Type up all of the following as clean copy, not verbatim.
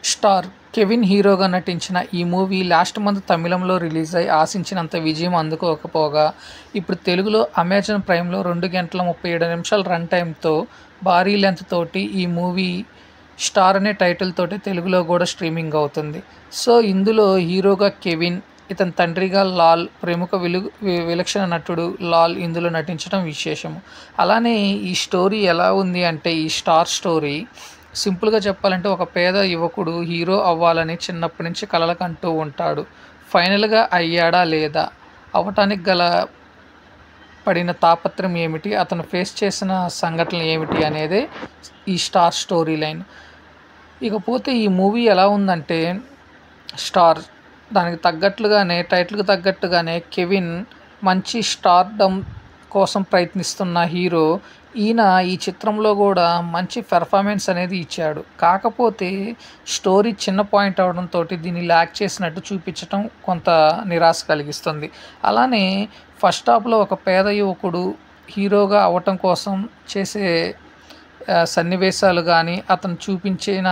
Star Kevin హీరోగా నటించిన ఈ మూవీ లాస్ట్ మంత్ తమిళంలో రిలీజ్ అయి ఆశించినంత విజయం అందుకోకపోగా ఇప్పుడు తెలుగులో అమెజాన్ ప్రైమ్లో 2 గంటల 37 నిమిషాల రన్ టైంతో భారీ లెంత్ తోటి ఈ మూవీ స్టార్ అనే టైటిల్ తోటి తెలుగులో కూడా స్ట్రీమింగ్ అవుతుంది. సో ఇందులో హీరోగా కెవిన్, ఇతని తండ్రిగా లాల్, ప్రముఖ విలక్షణ నటుడు లాల్ ఇందులో నటించడం విశేషము. అలానే ఈ స్టోరీ ఎలా ఉంది అంటే, ఈ స్టార్ స్టోరీ సింపుల్గా చెప్పాలంటే ఒక పేద యువకుడు హీరో అవ్వాలని చిన్నప్పటి నుంచి కలలు కంటూ ఉంటాడు. ఫైనల్గా అయ్యాడా లేదా, అవ్వటానికి గల పడిన తాపత్రయం ఏమిటి, అతను ఫేస్ చేసిన సంఘటనలు ఏమిటి అనేదే ఈ స్టార్ స్టోరీ లైన్. ఇకపోతే ఈ మూవీ ఎలా ఉందంటే, స్టార్ దానికి తగ్గట్లుగానే, టైటిల్కి తగ్గట్టుగానే కెవిన్ మంచి స్టార్డమ్ కోసం ప్రయత్నిస్తున్న హీరో. ఈయన ఈ చిత్రంలో కూడా మంచి పెర్ఫార్మెన్స్ అనేది ఇచ్చాడు. కాకపోతే స్టోరీ చిన్న పాయింట్ అవడంతో దీన్ని ల్యాక్ చేసినట్టు చూపించడం కొంత నిరాశ కలిగిస్తుంది. అలానే ఫస్ట్ హాఫ్లో ఒక పేద యువకుడు హీరోగా అవ్వటం కోసం చేసే సన్నివేశాలు కానీ, అతను చూపించిన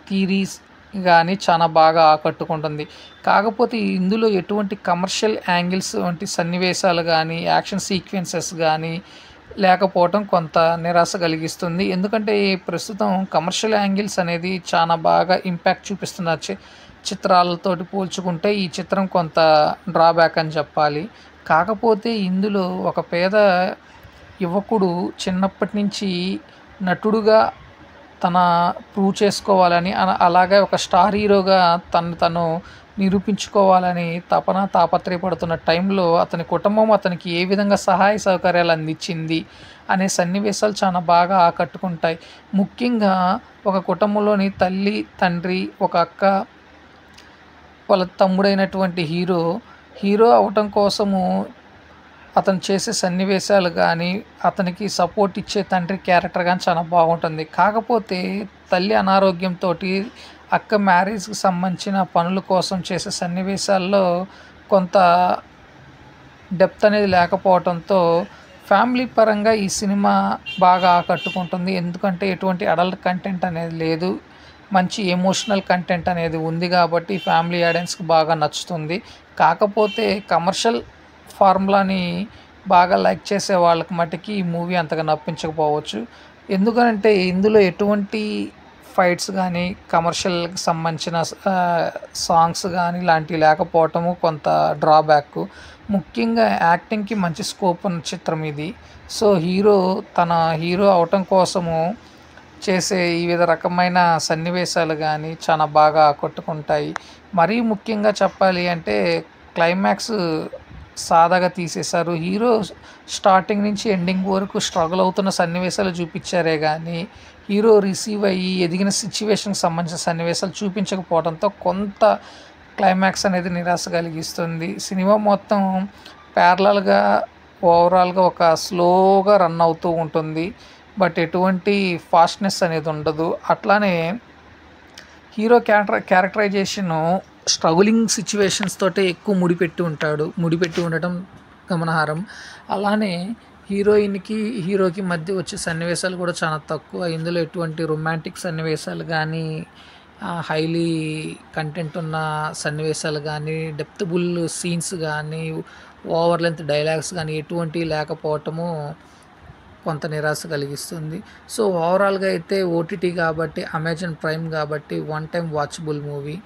థీరీస్ కానీ చాలా బాగా ఆకట్టుకుంటుంది. కాకపోతే ఇందులో ఎటువంటి కమర్షియల్ యాంగిల్స్ వంటి సన్నివేశాలు కానీ, యాక్షన్ సీక్వెన్సెస్ కానీ లేకపోవటం కొంత నిరాశ కలిగిస్తుంది. ఎందుకంటే ప్రస్తుతం కమర్షియల్ యాంగిల్స్ అనేది చాలా బాగా ఇంపాక్ట్ చూపిస్తున్న చిత్రాలతోటి పోల్చుకుంటే ఈ చిత్రం కొంత డ్రాబ్యాక్ అని చెప్పాలి. కాకపోతే ఇందులో ఒక పేద యువకుడు చిన్నప్పటి నుంచి నటుడుగా తన ప్రూవ్ చేసుకోవాలని, అలాగే ఒక స్టార్ హీరోగా తను నిరూపించుకోవాలని తాపత్రయపడుతున్న టైంలో అతని కుటుంబం అతనికి ఏ విధంగా సహాయ సహకార్యాలు అందించింది అనే సన్నివేశాలు చాలా బాగా ఆకట్టుకుంటాయి. ముఖ్యంగా ఒక కుటుంబంలోని తల్లి, తండ్రి, ఒక అక్క, వాళ్ళ తమ్ముడైనటువంటి హీరో అవటం కోసము అతను చేసే సన్నివేశాలు కానీ, అతనికి సపోర్ట్ ఇచ్చే తండ్రి క్యారెక్టర్ కానీ చాలా బాగుంటుంది. కాకపోతే తల్లి అనారోగ్యంతో అక్క మ్యారేజ్కి సంబంధించిన పనుల కోసం చేసే సన్నివేశాల్లో కొంత డెప్త్ అనేది లేకపోవడంతో ఫ్యామిలీ పరంగా ఈ సినిమా బాగా ఆకట్టుకుంటుంది. ఎందుకంటే ఎటువంటి అడల్ట్ కంటెంట్ అనేది లేదు, మంచి ఎమోషనల్ కంటెంట్ అనేది ఉంది కాబట్టి ఫ్యామిలీ ఆడియన్స్కి బాగా నచ్చుతుంది. కాకపోతే కమర్షియల్ ఫార్ములాని బాగా లైక్ చేసే వాళ్ళకి మటుకి ఈ మూవీ అంతగా నప్పించకపోవచ్చు. ఎందుకంటే ఇందులో ఎటువంటి ఫైట్స్ కానీ, కమర్షియల్కి సంబంధించిన సాంగ్స్ కానీ ఇలాంటివి లేకపోవటము కొంత డ్రాబ్యాక్. ముఖ్యంగా యాక్టింగ్కి మంచి స్కోప్ ఉన్న చిత్రం ఇది. సో తన హీరో అవటం కోసము చేసే వివిధ రకమైన సన్నివేశాలు కానీ చాలా బాగా ఆకట్టుకుంటాయి. మరీ ముఖ్యంగా చెప్పాలి అంటే క్లైమాక్స్ సాదాగా తీసేశారు. హీరో స్టార్టింగ్ నుంచి ఎండింగ్ వరకు స్ట్రగుల్ అవుతున్న సన్నివేశాలు చూపించారే కానీ హీరో రిసీవ్ అయ్యి ఎదిగిన సిచ్యువేషన్కి సంబంధించిన సన్నివేశాలు చూపించకపోవడంతో కొంత క్లైమాక్స్ అనేది నిరాశ కలిగిస్తుంది. సినిమా మొత్తం ప్యారలల్గా ఓవరాల్గా ఒక స్లోగా రన్ అవుతూ ఉంటుంది. బట్ ఎటువంటి ఫాస్ట్నెస్ అనేది ఉండదు. అట్లానే హీరో క్యారెక్టరైజేషను స్ట్రగులింగ్ సిచ్యువేషన్స్ తోటే ఎక్కువ ముడిపెట్టి ఉండటం గమనార్హం. అలానే హీరోకి మధ్య వచ్చే సన్నివేశాలు కూడా చాలా తక్కువ. ఇందులో ఎటువంటి రొమాంటిక్ సన్నివేశాలు కానీ, హైలీ కంటెంట్ ఉన్న సన్నివేశాలు కానీ, డెప్త్ఫుల్ సీన్స్ కానీ, ఓవర్ లెంత్ డైలాగ్స్ కానీ ఎటువంటి లేకపోవటము కొంత నిరాశ కలిగిస్తుంది. సో ఓవరాల్గా అయితే ఓటీటీ కాబట్టి, అమెజాన్ ప్రైమ్ కాబట్టి one time watchable movie.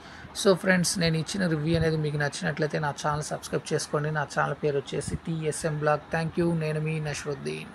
So friends, నేను ఇచ్చిన రివ్యూ అనేది మీకు నచ్చినట్లయితే నా ఛానల్ సబ్స్క్రైబ్ చేసుకోండి. నా ఛానల్ పేరు వచ్చేసి TSM బ్లాగ్. Thank you. నేను మీ నషరుద్దీన్.